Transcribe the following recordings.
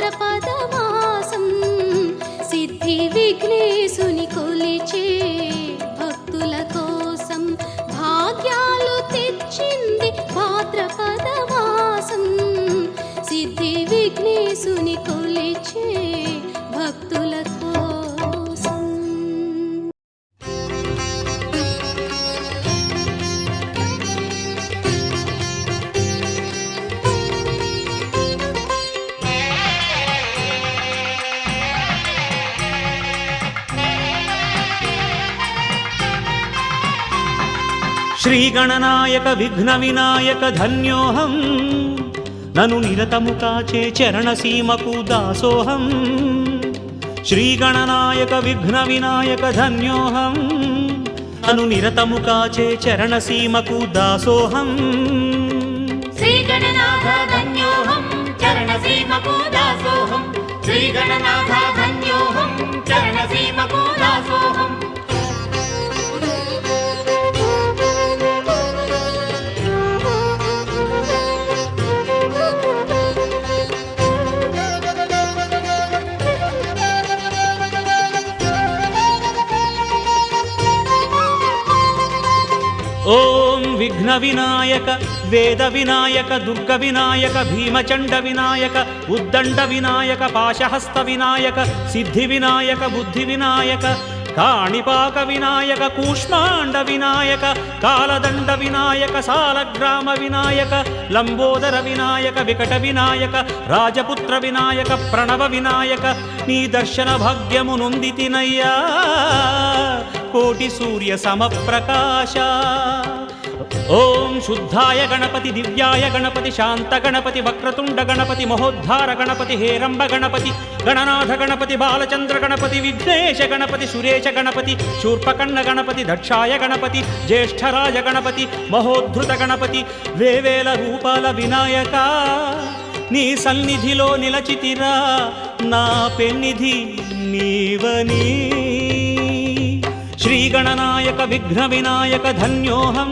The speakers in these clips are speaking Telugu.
భాద్రపదమాసం సిద్ధి విఘ్నేశుని కొలిచే భక్తుల కోసం భాగ్యాలు తెచ్చింది భాద్రపదమాసం సిద్ధి విఘ్నేశుని కొలిచే భక్తుల కోసం. శ్రీగణనాయక విఘ్న వినాయక ధన్యోహం నను నిరతము కాచే చరణసీమకు దాసోహం. శ్రీగణనాయక విఘ్న వినాయక ధన్యోహం నను నిరతము కాచే చరణసీమకు దాసోహం. శ్రీగణనాథ ధన్యోహం చరణసీమకు దాసోహం. శ్రీగణనాథ ధన్యోహం చరణసీమకు దాసోహం. ఓం విఘ్న వినాయక వేద వినాయక దుర్గ వినాయక భీమచండ వినాయక ఉద్దండ వినాయక పాశహస్త వినాయక సిద్ధి వినాయక బుద్ధి వినాయక కాణిపాక వినాయక కూష్మాండ వినాయక కాలదండ వినాయక సాలగ్రామ వినాయక లంబోదర వినాయక వికట వినాయక రాజపుత్ర వినాయక ప్రణవ వినాయక నీ దర్శన భాగ్యము నొందితినయ్యా కోటి సూర్య సమప్రకాశ. ఓం శుద్ధాయ గణపతి దివ్యాయ గణపతి శాంత గణపతి వక్రతుండ గణపతి మహోద్ధార గణపతి హేరంబ గణపతి గణనాథ గణపతి బాలచంద్ర గణపతి విఘ్నేశ గణపతి సురేశ గణపతి శూర్పకర్ణ గణపతి దక్షాయ గణపతి జ్యేష్ఠరాజ గణపతి మహోద్ధృత గణపతి వేవేల రూపాల వినాయక నీ సన్నిధిలో నిలచితిరా నా పెన్నిధి నీవని. శ్రీగణనాయక విఘ్న వినాయక ధన్యోహం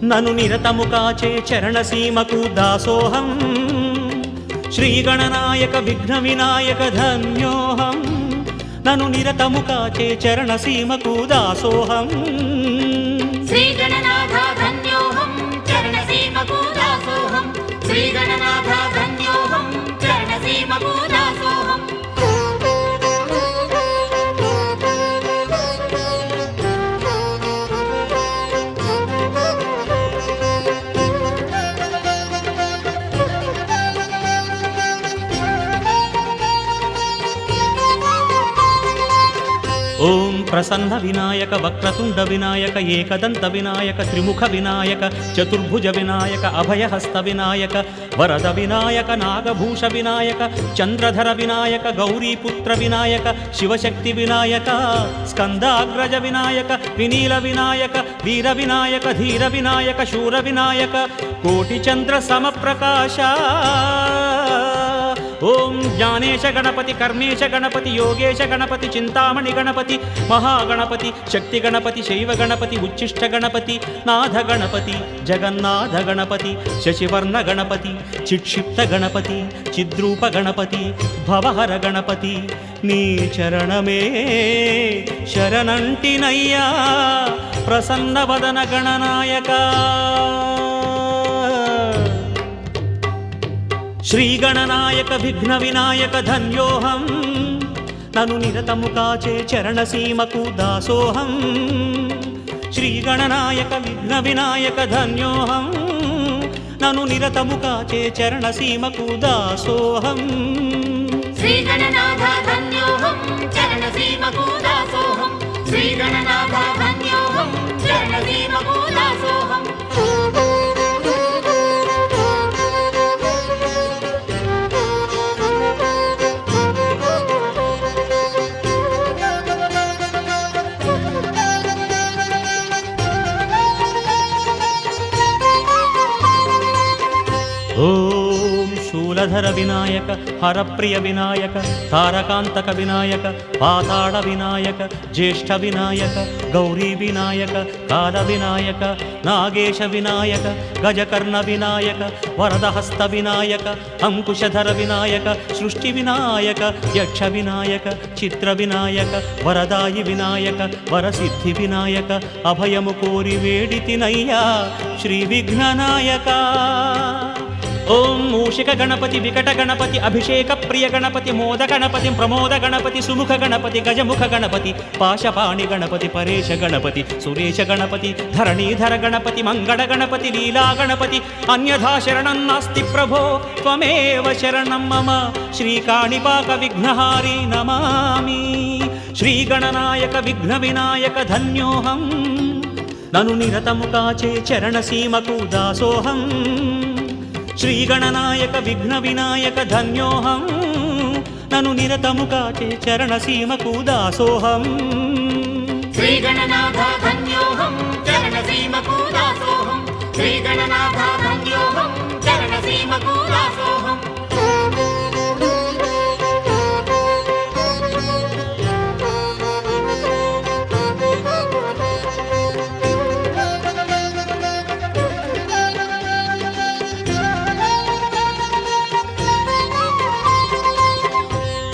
నను నిరతము కాచే చరణసీమకు దాసోహం. శ్రీగణనాయక విఘ్న వినాయక ధన్యోహం నను నిరతము కాచే చరణసీమకు దాసోహం. శ్రీగణనాథ ధన్యోహం చరణసీమకు దాసోహం. శ్రీగణనాథ ధన్యోహం చరణసీమకు దాసోహం. ఓం ప్రసన్న వినాయక వక్రతుండ వినాయక ఏకదంత వినాయక త్రిముఖ వినాయక చతుర్భుజ వినాయక అభయహస్త వినాయక వరద వినాయక నాగభూష వినాయక చంద్రధర వినాయక గౌరీపుత్ర వినాయక శివశక్తి వినాయక స్కందాగ్రజ వినాయక వినీల వినాయక వీర వినాయక ధీర వినాయక శూర వినాయక కోటి చంద్ర సమప్రకాశ. ఓం జ్ఞానేశ గణపతి కర్మేశ గణపతి యోగేశ గణపతి చింతామణి గణపతి మహాగణపతి శక్తి గణపతి శైవ గణపతి ఉచ్ఛిష్ట గణపతి నాథ గణపతి జగన్నాథ గణపతి శశివర్ణ గణపతి చిక్షిప్త గణపతి చిద్రూప గణపతి భవహర గణపతి నీ చరణమే శరణంటినయ్యా ప్రసన్నవదన గణనాయక. శ్రీగణనాయక విఘ్న వినాయక ధన్యోహం నను నిరతము కాచే చరణసీమకు దాసోహం. శ్రీగణనాయక విఘ్న వినాయక ధన్యోహం నను నిరతము కాచే చరణసీమకు దాసోహం. శ్రీగణనాథ ధన్యోహం చరణసీమకు దాసోహం. శ్రీగణనాథ ధన్యోహం చరణసీమకు దాసోహం. ఓం శూలధర వినాయక హరప్రియ వినాయక తారకాంతక వినాయక పాతాళ వినాయక జ్యేష్ఠ వినాయక గౌరీ వినాయక కాల వినాయక నాగేశ వినాయక గజకర్ణ వినాయక వరదహస్త వినాయక అంకుశధర వినాయక సృష్టి వినాయక యక్ష వినాయక చిత్ర వినాయక వరదాయి వినాయక వరసిద్ధి వినాయక అభయము కోరి వేడితినయ్యా శ్రీ విఘ్ననాయక. ఓం మూషిక గణపతి వికట గణపతి అభిషేక ప్రియ గణపతి మోద గణపతి ప్రమోద గణపతి సుముఖ గణపతి గజముఖ గణపతి పాశపాణి గణపతి పరేశ గణపతి సురేశ గణపతి ధరణీధర గణపతి మంగళ గణపతి లీలా గణపతి అన్యథా శరణం నాస్తి ప్రభో త్వమేవ శరణం మమ శ్రీకాణిపాక విఘ్నహారి నమామి. శ్రీగణనాయక విఘ్న వినాయక ధన్యోహం నను నిరతము కాచే చరణసీమకు దాసోహం. శ్రీగణనాయక విఘ్న వినాయక ధన్యోహం నను నిరతము కాచే చరణసీమకు దాసోహం. శ్రీగణనాథ ధన్యోహం చరణసీమకు దాసోహం. శ్రీగణనాథ ధన్యోహం చరణసీమకు దాసోహం.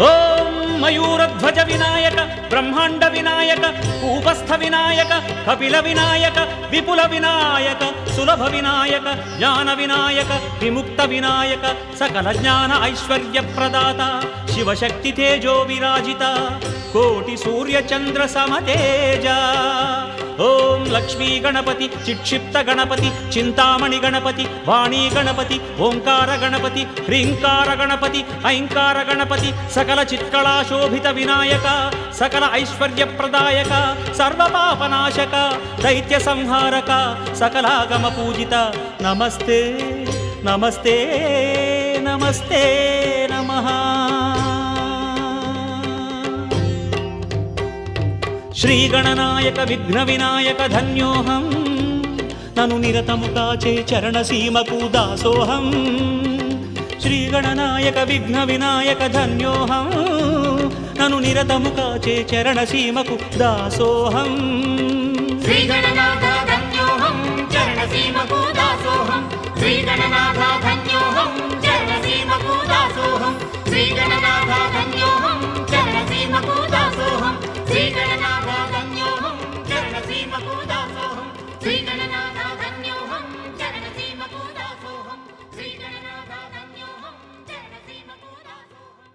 ఓం మయూరధ్వజ వినాయక బ్రహ్మాండ వినాయక కూపస్థ వినాయక కపిల వినాయక విపుల వినాయక సులభ వినాయక జ్ఞాన వినాయక విముక్త వినాయక సకల జ్ఞాన ఐశ్వర్య ప్రదాత శివశక్తి తేజో విరాజిత కోటి సూర్య చంద్ర సమతేజ. ఓం లక్ష్మీ గణపతి చిక్షిప్త గణపతి చింతామణి గణపతి వాణీ గణపతి ఓంకార గణపతి హ్రీంకార గణపతి ఐంకార గణపతి సకల చిత్కళాశోభిత వినాయక సకల ఐశ్వర్య ప్రదాయక సర్వపాపనాశక దైత్య సంహారక సకలాగమ పూజిత నమస్తే నమస్తే నమస్తే నమః. శ్రీగణనాయక విఘ్న వినాయక ధన్యోహం నను నిరతము కాచే చరణసీమకు దాసోహం. శ్రీగణనాయక విఘ్న వినాయక ధన్యోహం నను నిరతము కాచే చరణసీమకు దాసోహం. శ్రీగణనాథ ధన్యోహం చరణసీమకు దాసోహం. శ్రీగణనాథ ధన్యోహం చరణసీమకు దాసోహం. శ్రీగణనాథ ధన్యోహం చరణసీమకు దాసోహం. శ్రీగణనాథ ధన్యోహం చరణసీమకు దాసోహం. శ్రీగణనాథ ధన్యోహం చరణసీమకు దాసోహం. శ్రీగణనాథ ధన్యోహం చరణసీమకు దాసోహం.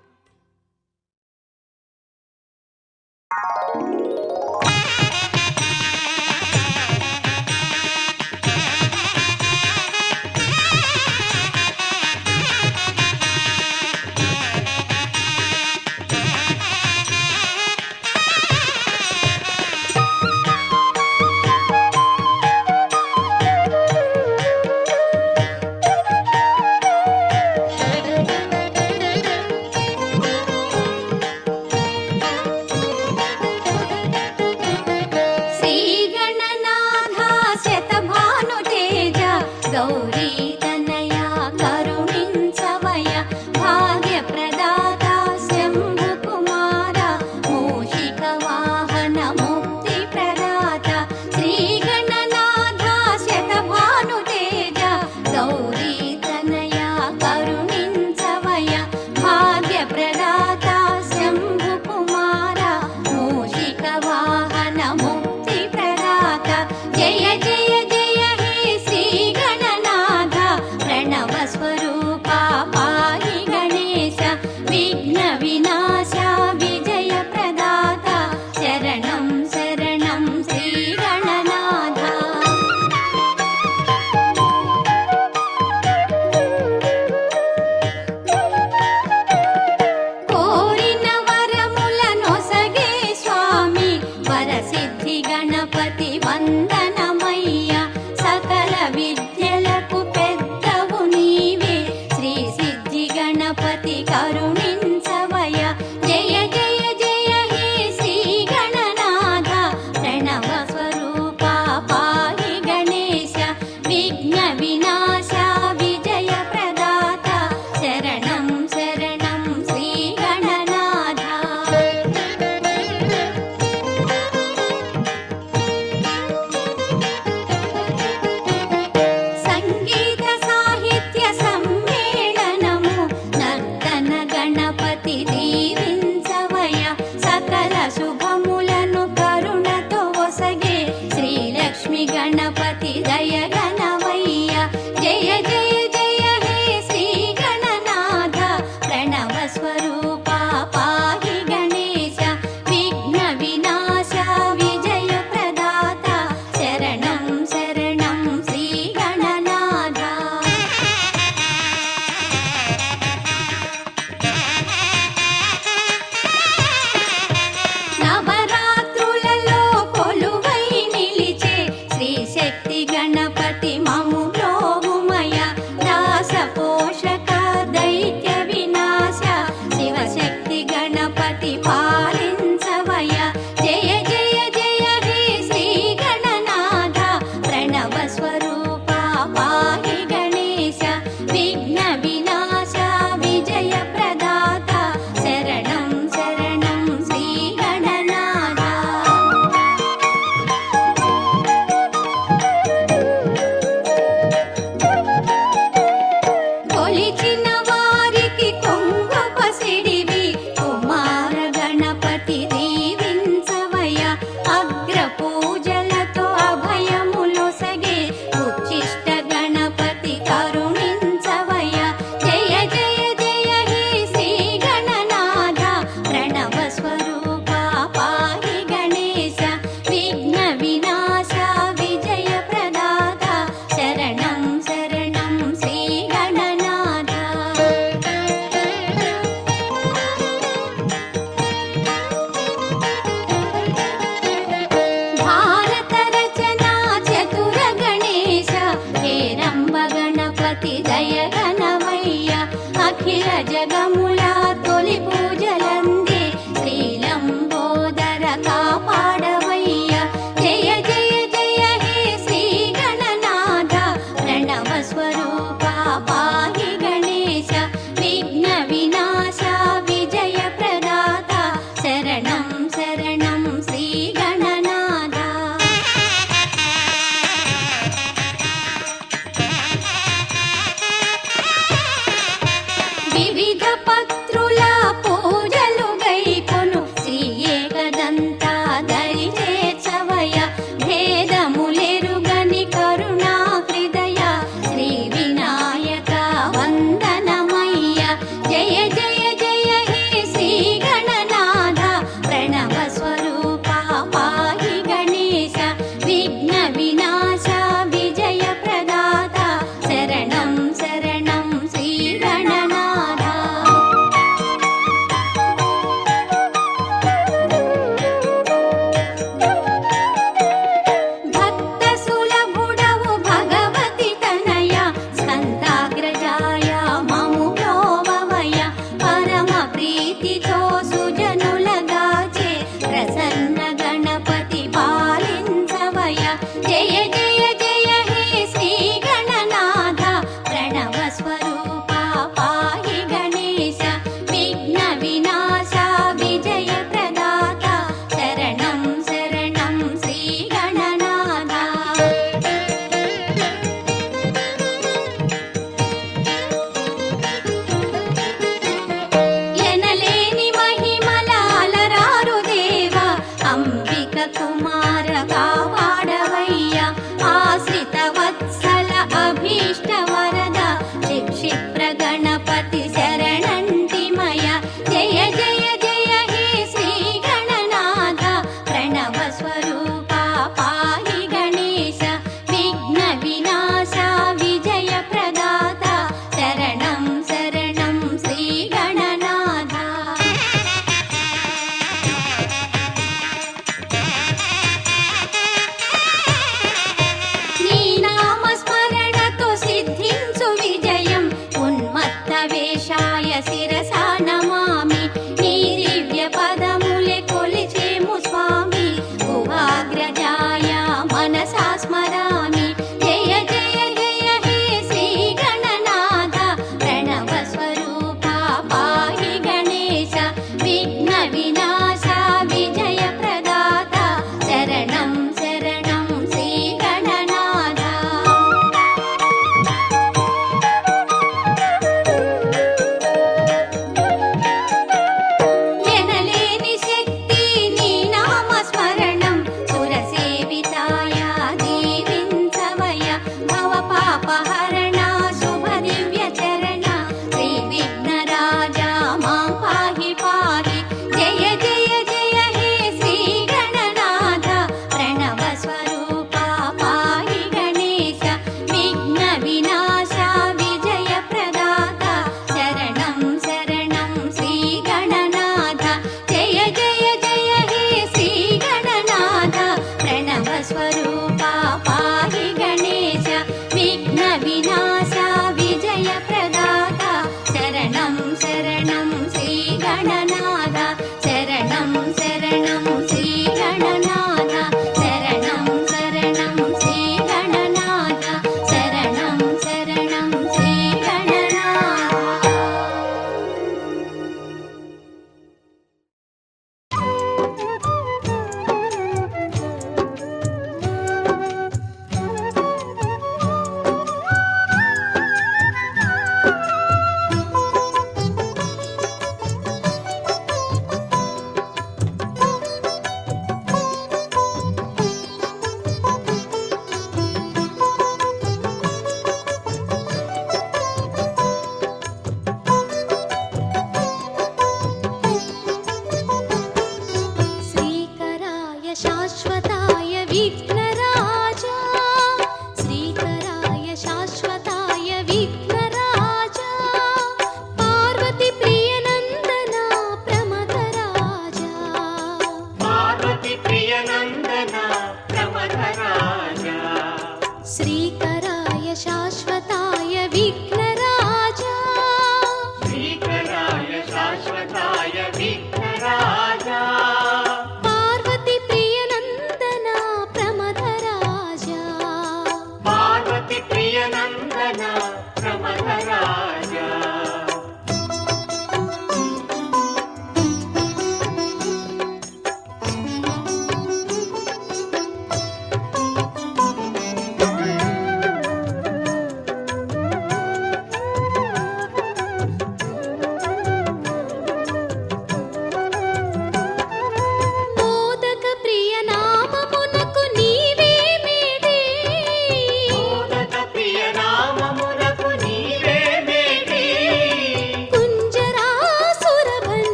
జగముల తొలి పూజలందే శ్రీలంబోదర కాపాడవయ్య జయ జయ జయ హే శ్రీ గణనాథ ప్రణవ స్వరూప పాహి గణేశ విఘ్న వినాశ విజయ ప్రదాత శరణం శరణం శ్రీ గణనాథ వివిధ పత్రుల పూజలు గైకొను శ్రీ ఏకదంత దరి చేర్చవయ భేదములెరుగని కరుణా హృదయ శ్రీ వినాయక వందనమయ్య జయ జయ జయ హే శ్రీ గణనాథ ప్రణవ స్వరూప పాహి గణేశ విఘ్న వినాశ విజయ ప్రదాత శరణం శరణం శ్రీ గణనాథ భక్త సులభుడవు భగవతి తనయ స్కందాగ్రజాయ మము ప్రోవవయ పరమ ప్రీతితో సుజనులగాచే ప్రసన్న గణపతి పాలించవయ జయ జయ జయ హే శ్రీ గణనాథ ప్రణవ స్వరూప పాహి గణేశ విఘ్న వినాశ విజయ ప్రదాత శరణం శరణం శ్రీ గణనాథ ఎనలేని మహిమలాలరారు దేవ అంబిక కుమార కాపాడవయ్య ఆశ్రిత వత్సల అభీష్ట వరద చిక్షిప్ర